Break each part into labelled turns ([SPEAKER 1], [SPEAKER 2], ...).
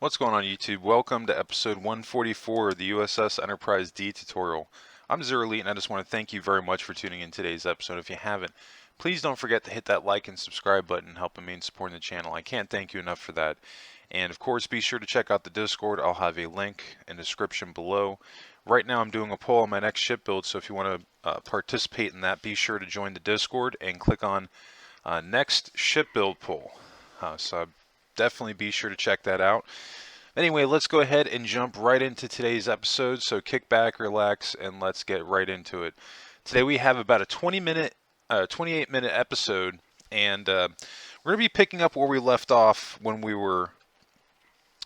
[SPEAKER 1] What's going on YouTube? Welcome to episode 144 of the U.S.S. Enterprise D tutorial. I'm Zero Elite and I just want to thank you very much for tuning in today's episode. If you haven't, please don't forget to hit that like and subscribe button, helping me in supporting the channel. I can't thank you enough for that. And of course, be sure to check out the Discord. I'll have a link in the description below. Right now I'm doing a poll on my next ship build, so if you want to participate in that, be sure to join the Discord and click on next ship build poll. So definitely be sure to check that out. Anyway, let's go ahead and jump right into today's episode. So kick back, relax, and let's get right into it. Today we have about a 28-minute episode, and we're going to be picking up where we left off when we were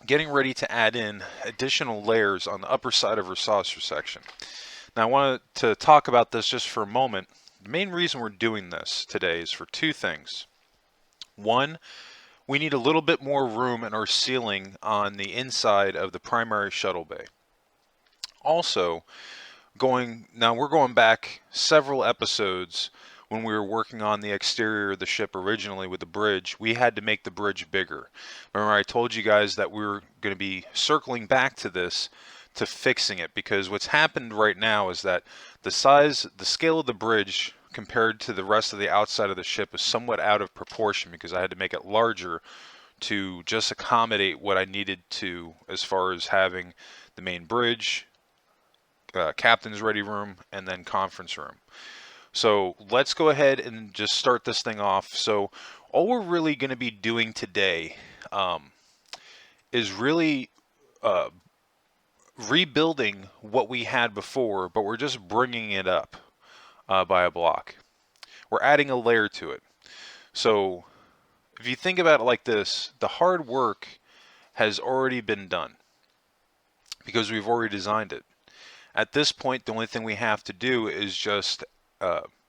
[SPEAKER 1] getting ready to add in additional layers on the upper side of our saucer section. Now I wanted to talk about this just for a moment. The main reason we're doing this today is for two things. One, we need a little bit more room in our ceiling on the inside of the primary shuttle bay. Also, we're going back several episodes when we were working on the exterior of the ship originally with the bridge. We had to make the bridge bigger. Remember I told you guys that we were going to be circling back to this to fixing it, because what's happened right now is that the scale of the bridge compared to the rest of the outside of the ship is somewhat out of proportion, because I had to make it larger to just accommodate what I needed to as far as having the main bridge, captain's ready room, and then conference room. So let's go ahead and just start this thing off. So all we're really going to be doing today is really rebuilding what we had before, but we're just bringing it up by a block. We're adding a layer to it. So if you think about it like this, the hard work has already been done because we've already designed it. At this point, the only thing we have to do is just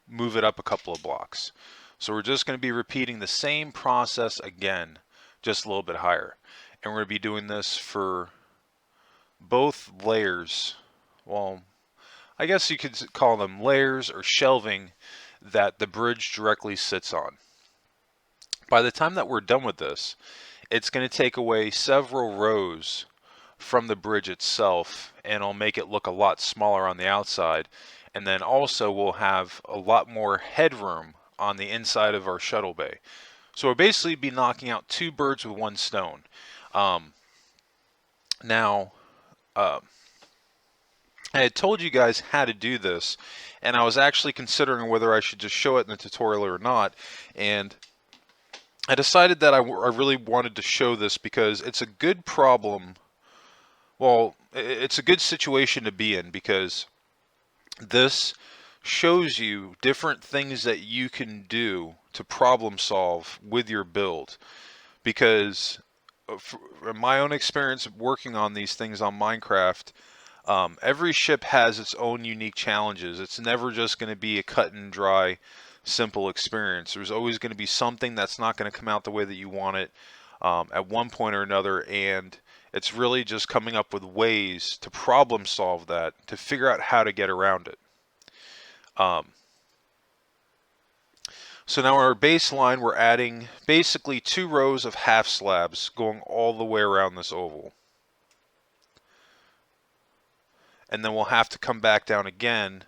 [SPEAKER 1] move it up a couple of blocks. So we're just going to be repeating the same process again, just a little bit higher. And we're going to be doing this for both layers. Well, I guess you could call them layers or shelving that the bridge directly sits on. By the time that we're done with this, it's going to take away several rows from the bridge itself, and it'll make it look a lot smaller on the outside. And then also we'll have a lot more headroom on the inside of our shuttle bay. So we'll basically be knocking out two birds with one stone. I had told you guys how to do this, and I was actually considering whether I should just show it in the tutorial or not. And I decided that I really wanted to show this because it's a good problem. Well, it's a good situation to be in, because this shows you different things that you can do to problem solve with your build. Because from my own experience working on these things on Minecraft, every ship has its own unique challenges. It's never just going to be a cut and dry, simple experience. There's always going to be something that's not going to come out the way that you want it at one point or another, and it's really just coming up with ways to problem solve that, to figure out how to get around it. So now our baseline, we're adding basically 2 rows of half slabs going all the way around this oval. And then we'll have to come back down again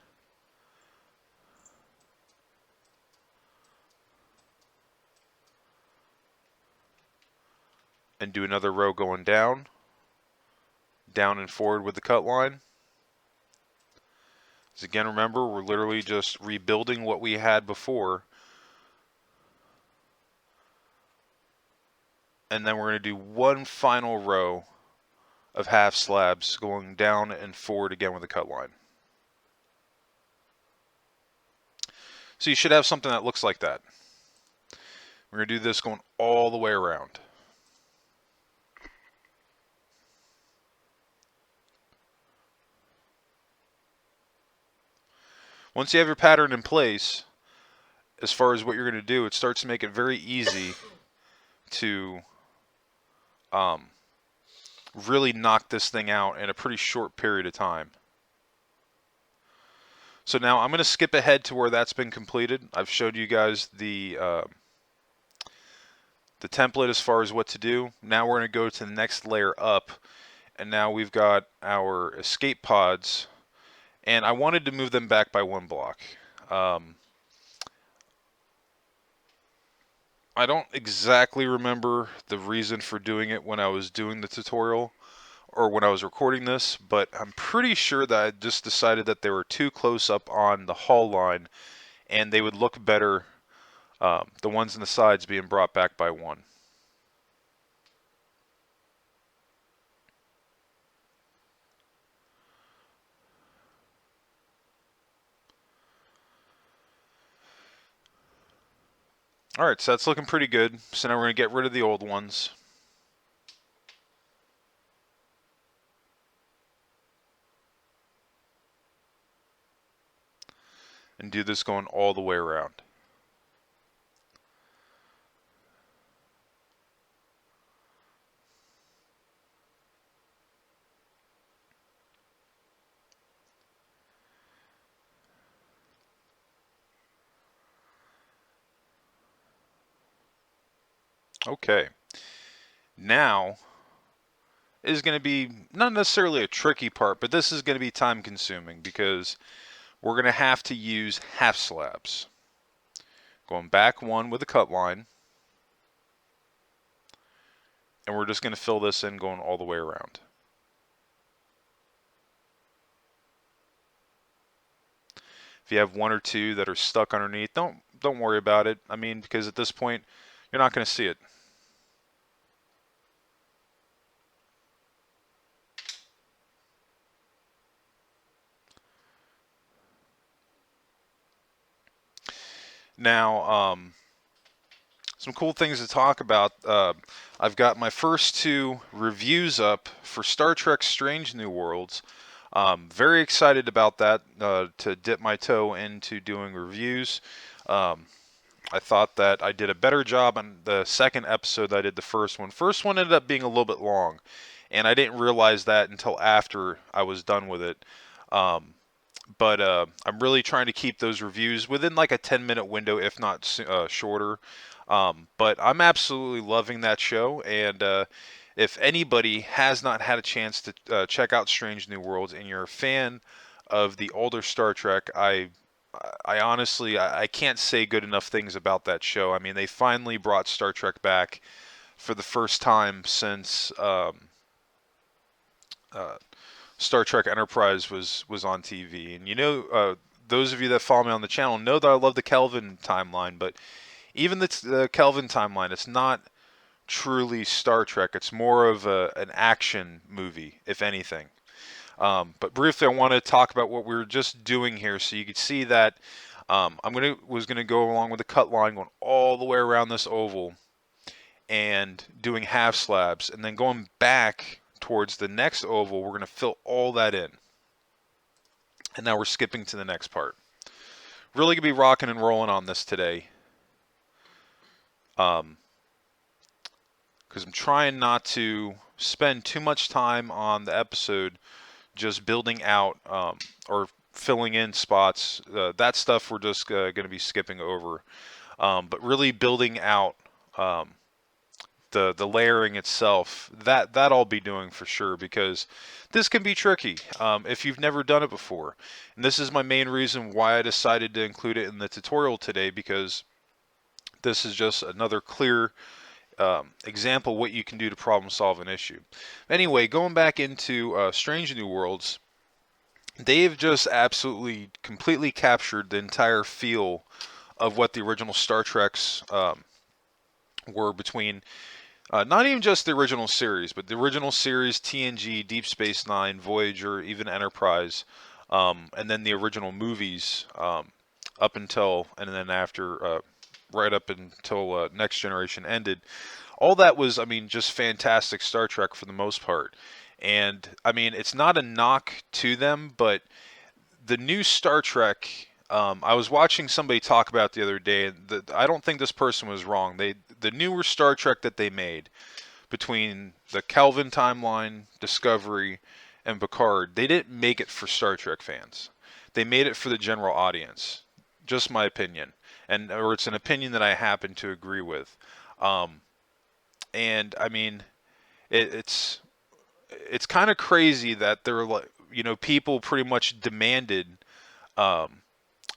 [SPEAKER 1] and do another row going down and forward with the cut line. So again, remember, we're literally just rebuilding what we had before. And then we're going to do one final row of half slabs going down and forward again with the cut line. So you should have something that looks like that. We're going to do this going all the way around. Once you have your pattern in place, as far as what you're going to do, it starts to make it very easy to really knock this thing out in a pretty short period of time. So now I'm going to skip ahead to where that's been completed. I've showed you guys the the template as far as what to do. Now we're going to go to the next layer up, and now we've got our escape pods, and I wanted to move them back by 1 block. I don't exactly remember the reason for doing it when I was doing the tutorial or when I was recording this, but I'm pretty sure that I just decided that they were too close up on the hull line and they would look better, the ones on the sides being brought back by 1. Alright, so that's looking pretty good. So now we're going to get rid of the old ones. And do this going all the way around. Okay. Now is going to be not necessarily a tricky part, but this is going to be time consuming because we're going to have to use half slabs. Going back 1 with a cut line, and we're just going to fill this in going all the way around. If you have 1 or 2 that are stuck underneath, don't worry about it. I mean, because at this point, you're not going to see it. Now, some cool things to talk about. I've got my first 2 reviews up for Star Trek Strange New Worlds. Very excited about that, to dip my toe into doing reviews. I thought that I did a better job on the second episode than I did the first one. First one ended up being a little bit long, and I didn't realize that until after I was done with it. But I'm really trying to keep those reviews within like a 10-minute window, if not shorter. But I'm absolutely loving that show, and if anybody has not had a chance to check out Strange New Worlds and you're a fan of the older Star Trek, I honestly I can't say good enough things about that show. I mean, they finally brought Star Trek back for the first time since Star Trek Enterprise was on TV. And those of you that follow me on the channel know that I love the Kelvin timeline, but even the Kelvin timeline, it's not truly Star Trek. It's more of an action movie, if anything. But briefly, I want to talk about what we were just doing here, so you could see that was gonna go along with the cut line, going all the way around this oval, and doing half slabs, and then going back towards the next oval. We're gonna fill all that in, and now we're skipping to the next part. Really gonna be rocking and rolling on this today. Because I'm trying not to spend too much time on the episode just building out or filling in spots. That stuff we're just going to be skipping over. But really building out the layering itself, that I'll be doing for sure, because this can be tricky if you've never done it before. And this is my main reason why I decided to include it in the tutorial today, because this is just another clear example what you can do to problem solve an issue. Anyway, going back into Strange New Worlds, they've just absolutely completely captured the entire feel of what the original Star Treks were, between not even just the original series, but the original series, TNG, Deep Space Nine, Voyager, even Enterprise, and then the original movies up until, and then after, right up until Next Generation ended. All that was, I mean, just fantastic Star Trek for the most part. And, I mean, it's not a knock to them, but the new Star Trek, I was watching somebody talk about the other day, and I don't think this person was wrong. The newer Star Trek that they made, between the Kelvin timeline, Discovery, and Picard, they didn't make it for Star Trek fans. They made it for the general audience. Just my opinion. Or it's an opinion that I happen to agree with. And I mean, it's kind of crazy that they're like, people pretty much demanded um,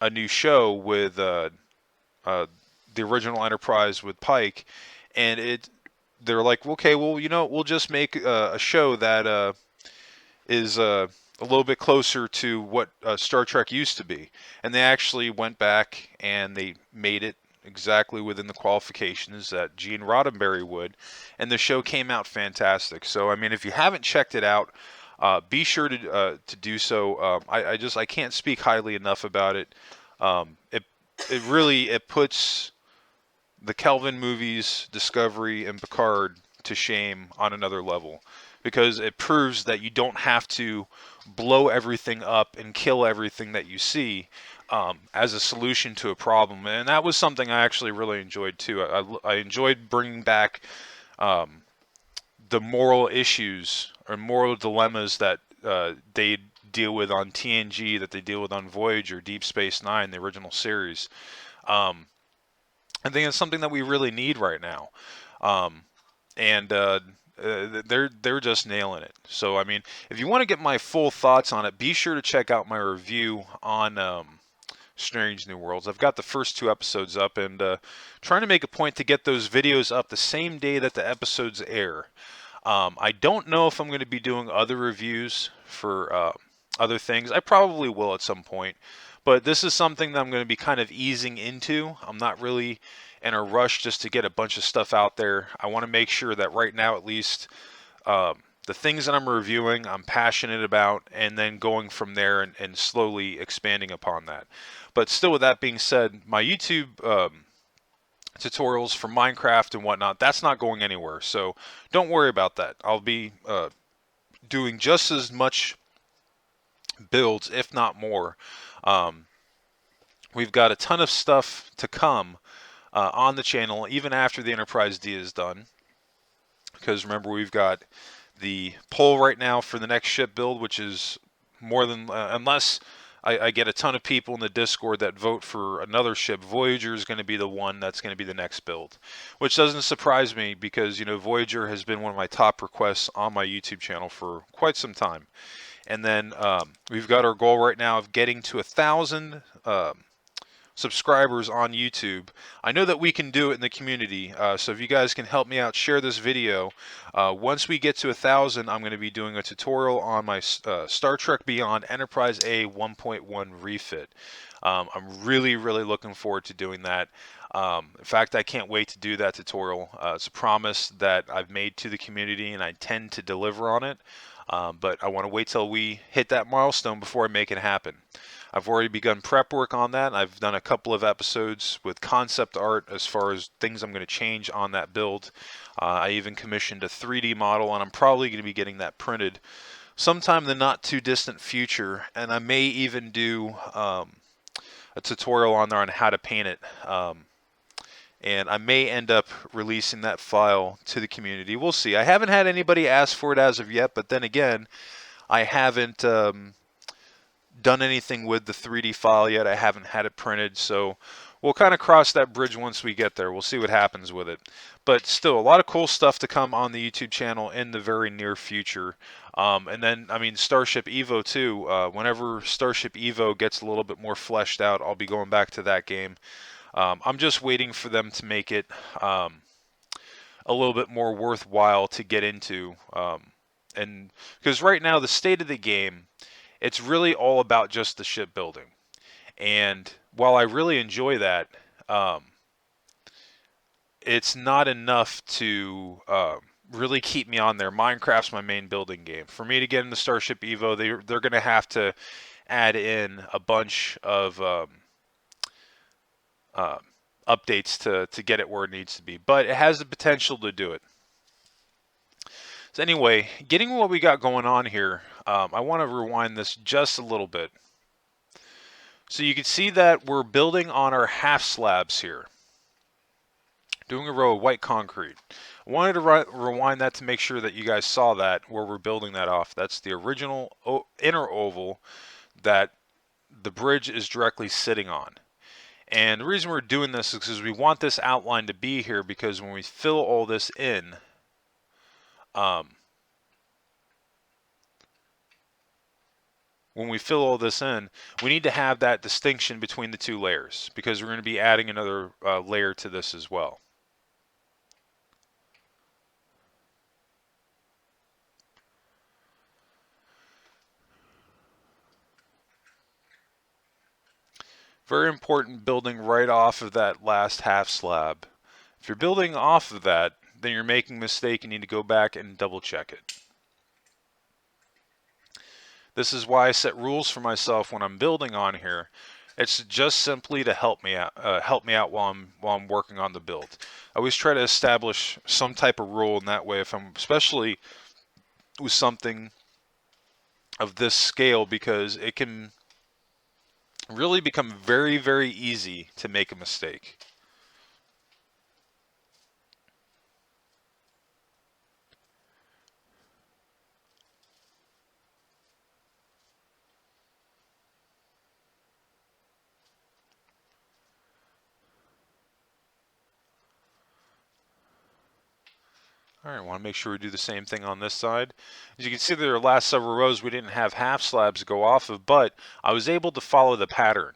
[SPEAKER 1] a new show with uh, the original Enterprise with Pike, and they're like, okay, well, we'll just make a show that is a little bit closer to what Star Trek used to be. And they actually went back and they made it exactly within the qualifications that Gene Roddenberry would, and the show came out fantastic. So I mean, if you haven't checked it out, be sure to do so. I can't speak highly enough about it. It really it puts the Kelvin movies, Discovery, and Picard to shame on another level, because it proves that you don't have to blow everything up and kill everything that you see as a solution to a problem. And that was something I actually really enjoyed too. I enjoyed bringing back um, the moral issues or moral dilemmas that they deal with on TNG, that they deal with on Voyager, Deep Space Nine, the original series. Um, I think it's something that we really need right now, um, and they're just nailing it. So I mean, if you want to get my full thoughts on it, be sure to check out my review on Strange New Worlds. I've got the first 2 episodes up, and trying to make a point to get those videos up the same day that the episodes air. I don't know if I'm going to be doing other reviews for other things. I probably will at some point, but this is something that I'm going to be kind of easing into. I'm not really in a rush just to get a bunch of stuff out there. I want to make sure that right now, at least, the things that I'm reviewing, I'm passionate about, and then going from there and slowly expanding upon that. But still, with that being said, my YouTube tutorials for Minecraft and whatnot, that's not going anywhere. So don't worry about that. I'll be doing just as much builds, if not more. Um, we've got a ton of stuff to come on the channel, even after the Enterprise D is done. Because remember, we've got the poll right now for the next ship build, which is more than, unless I get a ton of people in the Discord that vote for another ship, Voyager is going to be the one that's going to be the next build, which doesn't surprise me because, Voyager has been one of my top requests on my YouTube channel for quite some time. And then we've got our goal right now of getting to 1,000 subscribers on YouTube. I know that we can do it in the community, so if you guys can help me out, share this video. Once we get to 1,000, I'm going to be doing a tutorial on my Star Trek Beyond Enterprise A 1.1 refit. I'm really looking forward to doing that. In fact, I can't wait to do that tutorial. It's a promise that I've made to the community, and I tend to deliver on it. But I want to wait till we hit that milestone before I make it happen. I've already begun prep work on that. I've done a couple of episodes with concept art as far as things I'm going to change on that build. I even commissioned a 3D model, and I'm probably going to be getting that printed sometime in the not too distant future. And I may even do a tutorial on there on how to paint it. And I may end up releasing that file to the community. We'll see. I haven't had anybody ask for it as of yet, but then again, I haven't done anything with the 3D file yet. I haven't had it printed, so we'll kind of cross that bridge once we get there. We'll see what happens with it. But still, a lot of cool stuff to come on the YouTube channel in the very near future. And then, I mean, Starship Evo too. Whenever Starship Evo gets a little bit more fleshed out, I'll be going back to that game. I'm just waiting for them to make it a little bit more worthwhile to get into. And because right now, the state of the game, it's really all about just the shipbuilding. And while I really enjoy that, it's not enough to really keep me on there. Minecraft's my main building game. For me to get into Starship Evo, they're going to have to add in a bunch of updates to get it where it needs to be. But it has the potential to do it. So anyway, getting what we got going on here, I want to rewind this just a little bit. So you can see that we're building on our half slabs here. Doing a row of white concrete. I wanted to rewind that to make sure that you guys saw that where we're building that off. That's the original inner oval that the bridge is directly sitting on. And the reason we're doing this is because we want this outline to be here, because when we fill all this in, when we fill all this in, we need to have that distinction between the two layers because we're going to be adding another layer to this as well. Very important, building right off of that last half slab. If you're building off of that, then you're making a mistake. You need to go back and double check it. This is why I set rules for myself when I'm building on here. It's just simply to help me out while I'm working on the build. I always try to establish some type of rule in that way, if I'm especially with something of this scale, because it can really become very, very easy to make a mistake. All right, I want to make sure we do the same thing on this side. As you can see, there are last several rows we didn't have half slabs to go off of, but I was able to follow the pattern,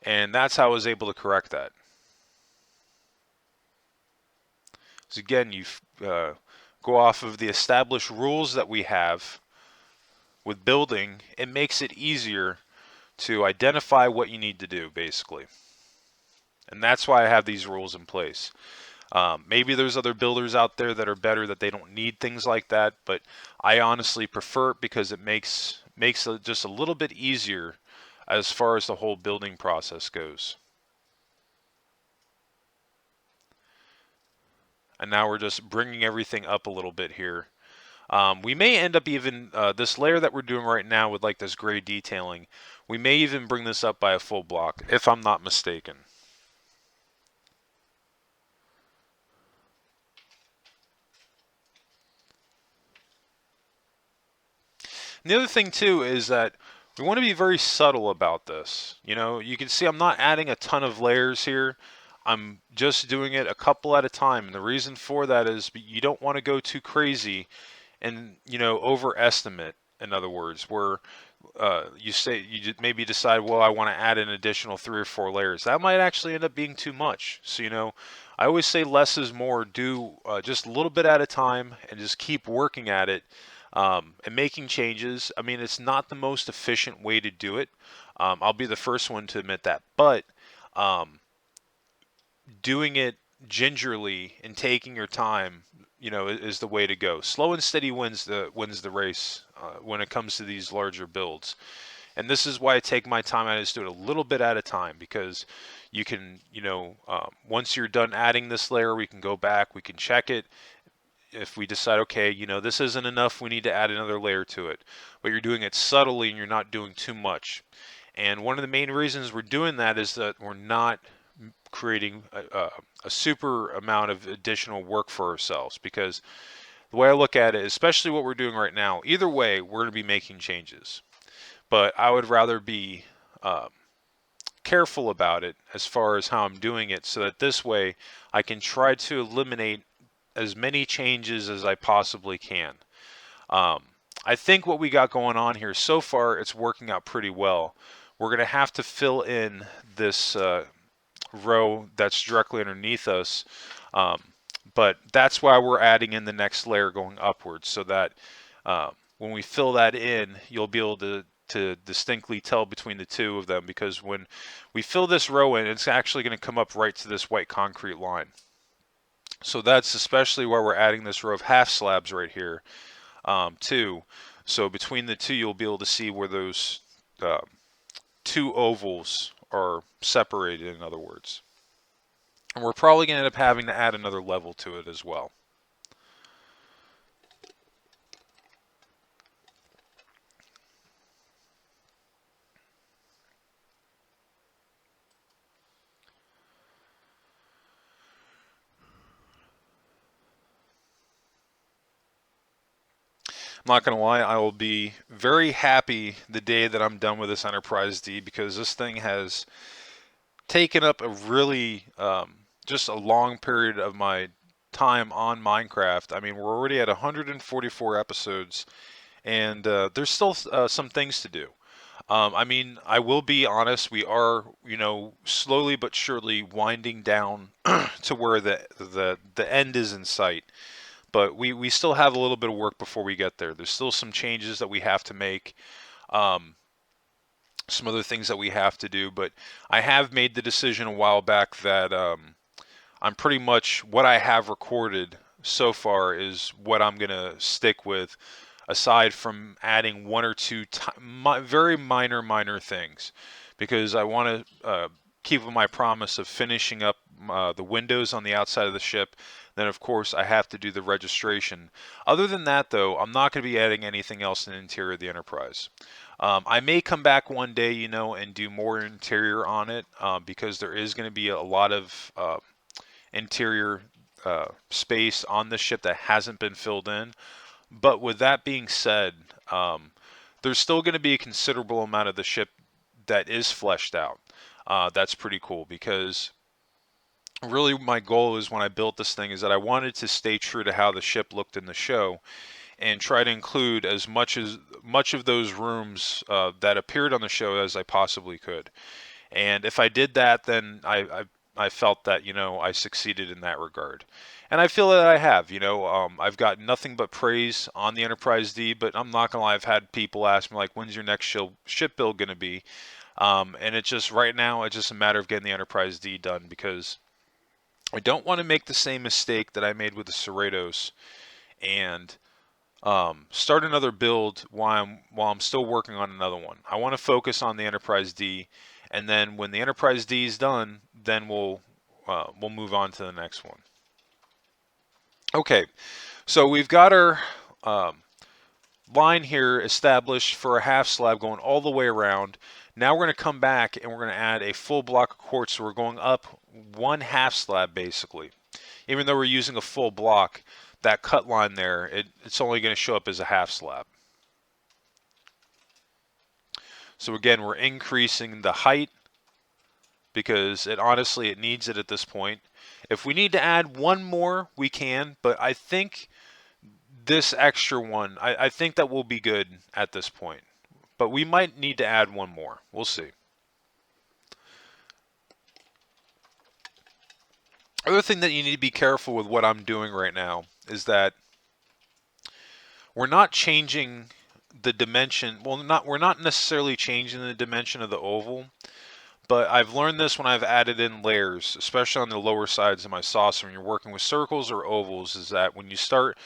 [SPEAKER 1] and that's how I was able to correct that. So again, you go off of the established rules that we have with building. It makes it easier to identify what you need to do, basically. And that's why I have these rules in place. Maybe there's other builders out there that are better, that they don't need things like that, but I honestly prefer it because it makes it just a little bit easier as far as the whole building process goes. And now we're just bringing everything up a little bit here. We may end up even, this layer that we're doing right now with like this gray detailing, we may even bring this up by a full block, if I'm not mistaken. And the other thing too is that we want to be very subtle about this. You know, you can see I'm not adding a ton of layers here. I'm just doing it a couple at a time. And the reason for that is you don't want to go too crazy and, you know, overestimate, in other words, where you say you maybe decide, well, I want to add an additional 3 or 4 layers. That might actually end up being too much. So, you know, I always say less is more. Do just a little bit at a time and just keep working at it. And making changes. I mean, it's not the most efficient way to do it. I'll be the first one to admit that. But doing it gingerly and taking your time, you know, is the way to go. Slow and steady wins the race when it comes to these larger builds. And this is why I take my time. I just do it a little bit at a time, because you can, you know, once you're done adding this layer, we can go back, we can check it. If we decide, okay, you know, this isn't enough, we need to add another layer to it. But you're doing it subtly and you're not doing too much. And one of the main reasons we're doing that is that we're not creating a super amount of additional work for ourselves. Because the way I look at it, especially what we're doing right now, either way, we're going to be making changes. But I would rather be careful about it as far as how I'm doing it, so that this way I can try to eliminate as many changes as I possibly can. I think what we got going on here so far, it's working out pretty well. We're going to have to fill in this row that's directly underneath us, but that's why we're adding in the next layer going upwards, so that when we fill that in, you'll be able to distinctly tell between the two of them, because when we fill this row in, it's actually going to come up right to this white concrete line. So that's especially why we're adding this row of half slabs right here too. So between the two, you'll be able to see where those two ovals are separated, in other words. And we're probably going to end up having to add another level to it as well. I'm not going to lie, I will be very happy the day that I'm done with this Enterprise D, because this thing has taken up a really just a long period of my time on Minecraft. I mean, we're already at 144 episodes, and there's still some things to do. I mean, I will be honest, we are, slowly but surely winding down to where the end is in sight. But we still have a little bit of work before we get there. There's still some changes that we have to make, um, some other things that we have to do. But I have made the decision a while back that I'm pretty much what I have recorded so far is what I'm going to stick with, aside from adding one or two very minor things, because I want to keep with my promise of finishing up the windows on the outside of the ship. Then, of course, I have to do the registration. Other than that, though, I'm not going to be adding anything else in the interior of the Enterprise. I may come back one day, and do more interior on it, because there is going to be a lot of interior space on the ship that hasn't been filled in. But with that being said, there's still going to be a considerable amount of the ship that is fleshed out. That's pretty cool, because really my goal is, when I built this thing, is that I wanted to stay true to how the ship looked in the show, and try to include as much of those rooms that appeared on the show as I possibly could. And if I did that, then I felt that, I succeeded in that regard. And I feel that I have. I've got nothing but praise on the Enterprise D, but I'm not going to lie, I've had people ask me, like, when's your next ship build going to be? And it's just, right now, it's just a matter of getting the Enterprise D done, because I don't want to make the same mistake that I made with the Cerritos, and start another build while I'm still working on another one. I want to focus on the Enterprise D, and then when the Enterprise D is done, then we'll move on to the next one. Okay, so we've got our line here established for a half slab going all the way around. Now we're going to come back and we're going to add a full block of quartz. So we're going up one half slab basically. Even though we're using a full block, that cut line there, it's only going to show up as a half slab. So again, we're increasing the height, because honestly it needs it at this point. If we need to add one more, we can, but I think this extra one, I think that will be good at this point. But we might need to add one more. We'll see. Other thing that you need to be careful with what I'm doing right now is that we're not changing the dimension. Well, we're not necessarily changing the dimension of the oval, but I've learned this when I've added in layers, especially on the lower sides of my saucer when you're working with circles or ovals, is that when you start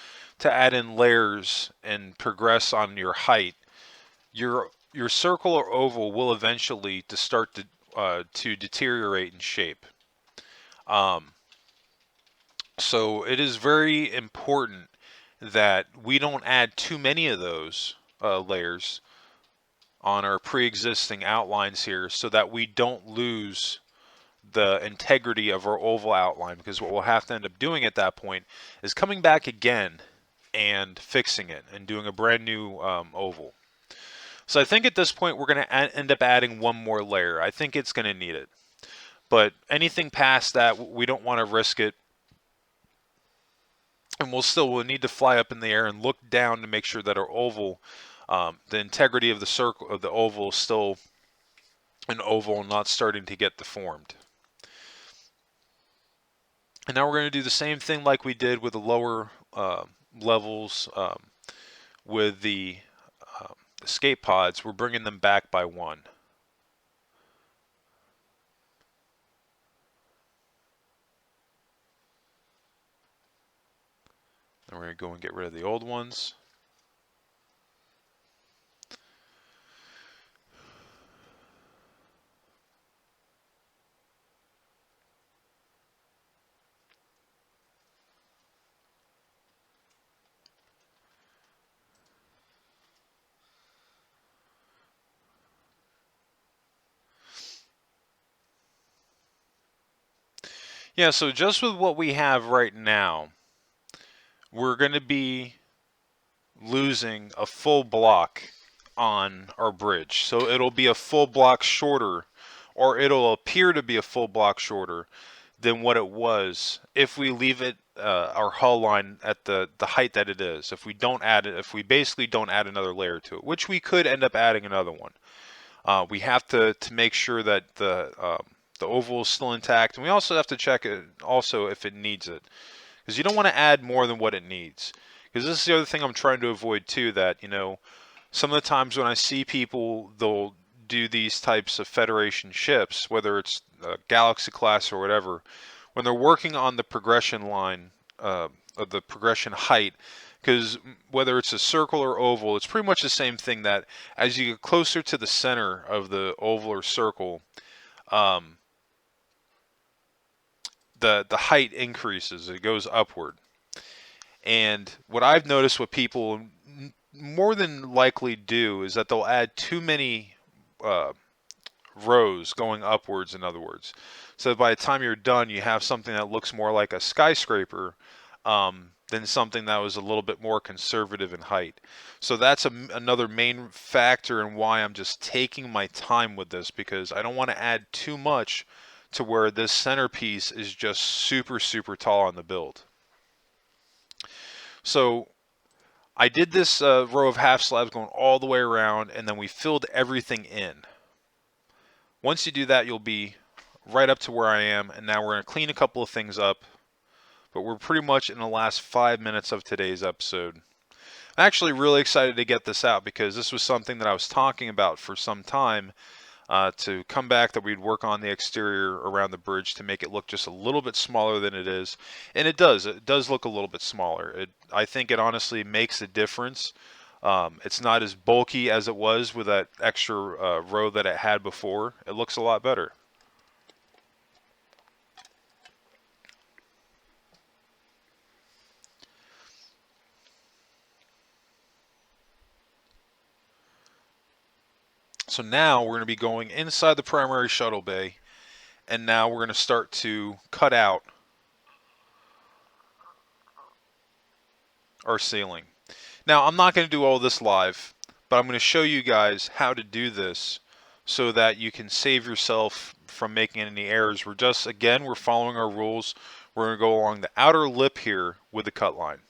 [SPEAKER 1] to add in layers and progress on your height, your circle or oval will eventually start to deteriorate in shape. So it is very important that we don't add too many of those layers on our pre-existing outlines here, so that we don't lose the integrity of our oval outline, because what we'll have to end up doing at that point is coming back again and fixing it and doing a brand new oval. So I think at this point we're going to end up adding one more layer. I think it's going to need it. But anything past that, we don't want to risk it. And we'll need to fly up in the air and look down to make sure that our oval, the integrity of the circle of the oval, is still an oval and not starting to get deformed. And now we're going to do the same thing like we did with the lower levels with the escape pods. We're bringing them back by one. Then we're going to go and get rid of the old ones. Yeah, so just with what we have right now, we're going to be losing a full block on our bridge. So it'll be a full block shorter, or it'll appear to be a full block shorter than what it was if we leave it our hull line at the height that it is. If we don't add it, if we basically don't add another layer to it, which we could end up adding another one, we have to make sure that the oval is still intact, and we also have to check it also if it needs it, because you don't want to add more than what it needs. Because this is the other thing I'm trying to avoid too, that some of the times when I see people, they'll do these types of Federation ships, whether it's Galaxy class or whatever, when they're working on the progression line, of the progression height, because whether it's a circle or oval, it's pretty much the same thing, that as you get closer to the center of the oval or circle, the height increases, it goes upward. And what I've noticed what people more than likely do is that they'll add too many rows going upwards, in other words. So by the time you're done, you have something that looks more like a skyscraper than something that was a little bit more conservative in height. So that's another main factor in why I'm just taking my time with this, because I don't want to add too much to where this centerpiece is just super, super tall on the build. So I did this row of half slabs going all the way around, and then we filled everything in. Once you do that, you'll be right up to where I am, and now we're going to clean a couple of things up, but we're pretty much in the last 5 minutes of today's episode. I'm actually really excited to get this out, because this was something that I was talking about for some time, to come back, that we'd work on the exterior around the bridge to make it look just a little bit smaller than it is. And it does look a little bit smaller. I think it honestly makes a difference. It's not as bulky as it was with that extra row that it had before. It looks a lot better. So now we're going to be going inside the primary shuttle bay, and now we're going to start to cut out our ceiling. Now, I'm not going to do all this live, but I'm going to show you guys how to do this so that you can save yourself from making any errors. We're following our rules. We're going to go along the outer lip here with the cut line.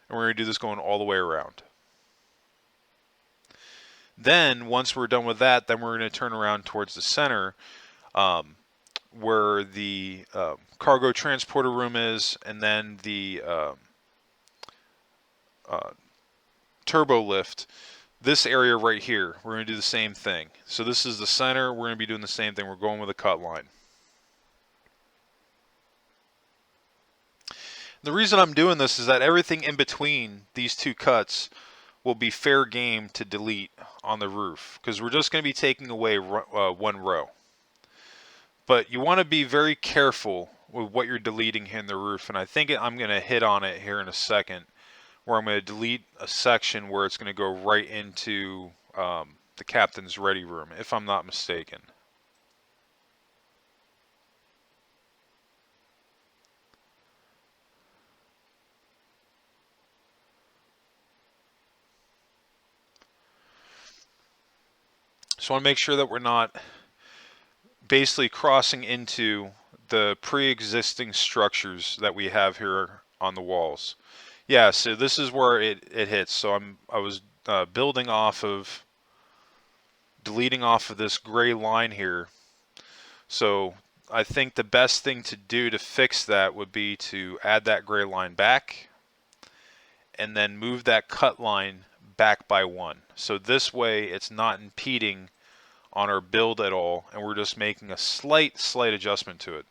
[SPEAKER 1] And we're going to do this going all the way around. Then, once we're done with that, then we're going to turn around towards the center, where the cargo transporter room is, and then the turbo lift. This area right here, we're going to do the same thing. So this is the center. We're going to be doing the same thing. We're going with a cut line. The reason I'm doing this is that everything in between these two cuts will be fair game to delete on the roof, because we're just going to be taking away one row. But you want to be very careful with what you're deleting here in the roof, and I think I'm going to hit on it here in a second, where I'm going to delete a section where it's going to go right into the captain's ready room, if I'm not mistaken. So I want to make sure that we're not basically crossing into the pre-existing structures that we have here on the walls. Yeah, so this is where it hits. So I was deleting off of this gray line here. So I think the best thing to do to fix that would be to add that gray line back, and then move that cut line back by 1. So this way it's not impeding on our build at all, and we're just making a slight adjustment to it.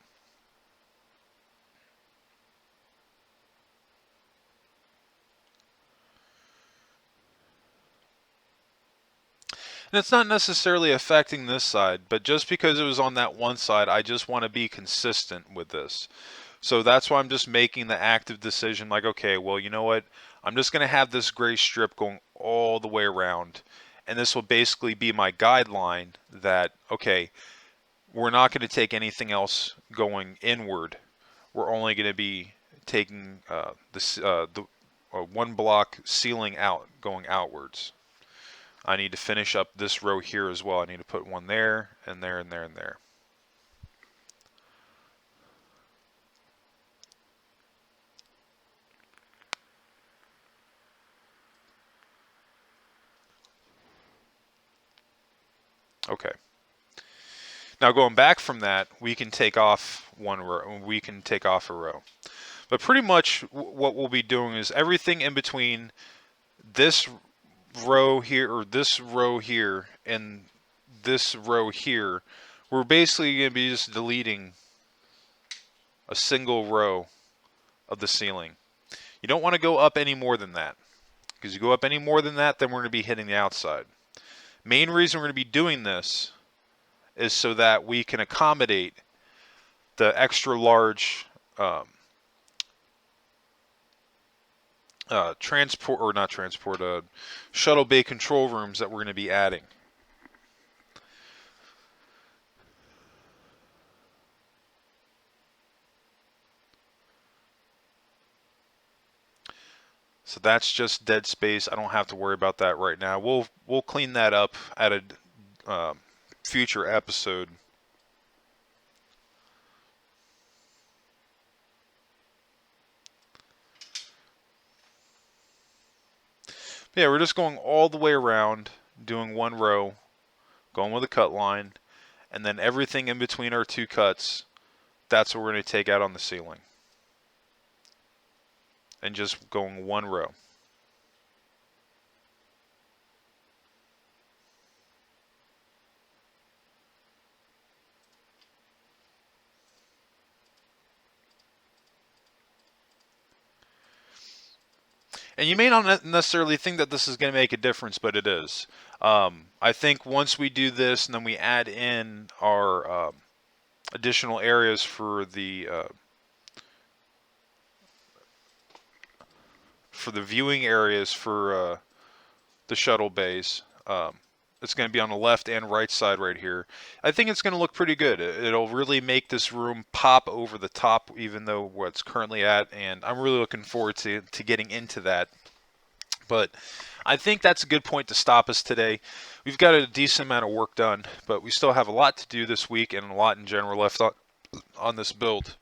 [SPEAKER 1] And it's not necessarily affecting this side, but just because it was on that one side, I just want to be consistent with this. So that's why I'm just making the active decision, like, okay, well, you know what? I'm just going to have this gray strip going all the way around, and this will basically be my guideline that, okay, we're not going to take anything else going inward. We're only going to be taking the one block ceiling out, going outwards. I need to finish up this row here as well. I need to put one there, and there, and there, and there. Okay. Now going back from that, we can take off one row. We can take off a row. But pretty much what we'll be doing is everything in between this row here, or this row here, and this row here, we're basically going to be just deleting a single row of the ceiling. You don't want to go up any more than that, because you go up any more than that, then we're going to be hitting the outside. Main reason we're going to be doing this is so that we can accommodate the extra large shuttle bay control rooms that we're going to be adding. So that's just dead space. I don't have to worry about that right now. We'll clean that up at a future episode. But yeah, we're just going all the way around, doing one row, going with a cut line, and then everything in between our two cuts, that's what we're going to take out on the ceiling. And just going one row. And you may not necessarily think that this is going to make a difference, but it is. I think once we do this and then we add in our additional areas for the viewing areas for the shuttle bays, it's going to be on the left and right side right here. I think it's going to look pretty good. It'll really make this room pop over the top, even though what's currently at, and I'm really looking forward to getting into that. But I think that's a good point to stop us today. We've got a decent amount of work done, but we still have a lot to do this week and a lot in general left on this build.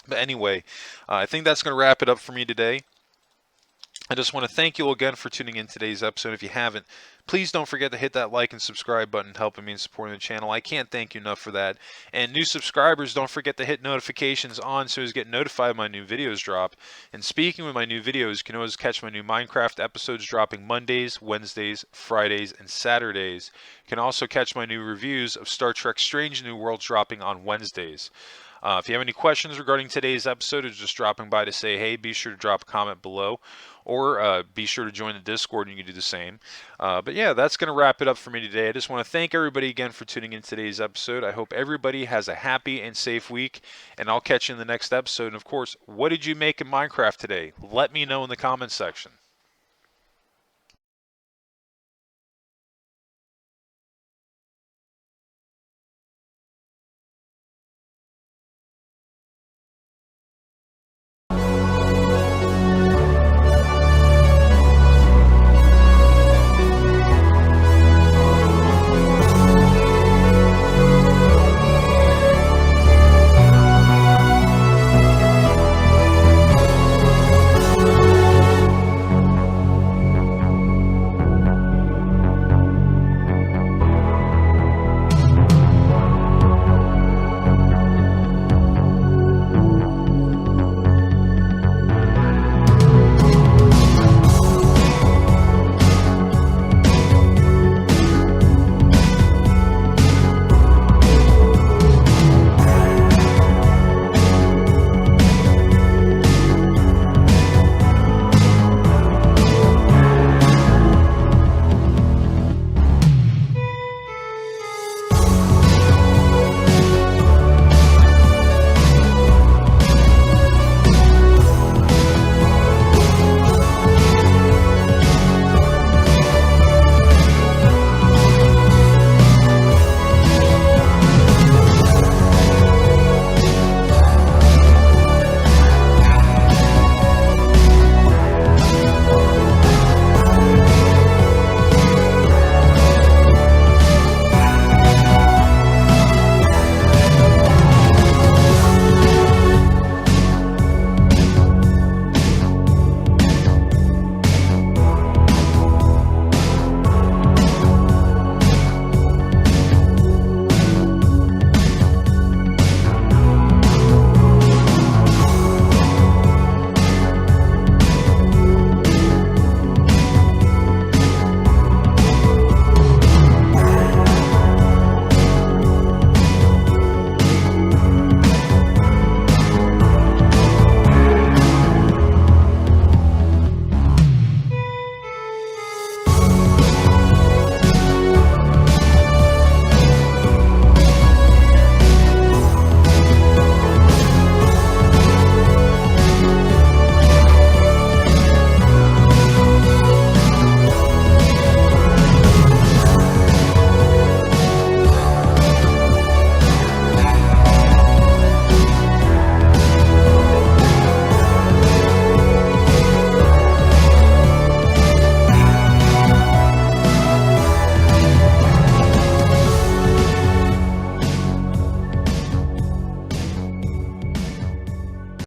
[SPEAKER 1] But anyway, I think that's going to wrap it up for me today. I just want to thank you all again for tuning in today's episode. If you haven't, please don't forget to hit that like and subscribe button, helping me and supporting the channel. I can't thank you enough for that. And new subscribers, don't forget to hit notifications on so as to get notified when my new videos drop. And speaking of my new videos, you can always catch my new Minecraft episodes dropping Mondays, Wednesdays, Fridays, and Saturdays. You can also catch my new reviews of Star Trek Strange New Worlds dropping on Wednesdays. If you have any questions regarding today's episode or just dropping by to say hey, be sure to drop a comment below, or be sure to join the Discord and you can do the same. But yeah, that's going to wrap it up for me today. I just want to thank everybody again for tuning in today's episode. I hope everybody has a happy and safe week, and I'll catch you in the next episode. And of course, what did you make in Minecraft today? Let me know in the comments section.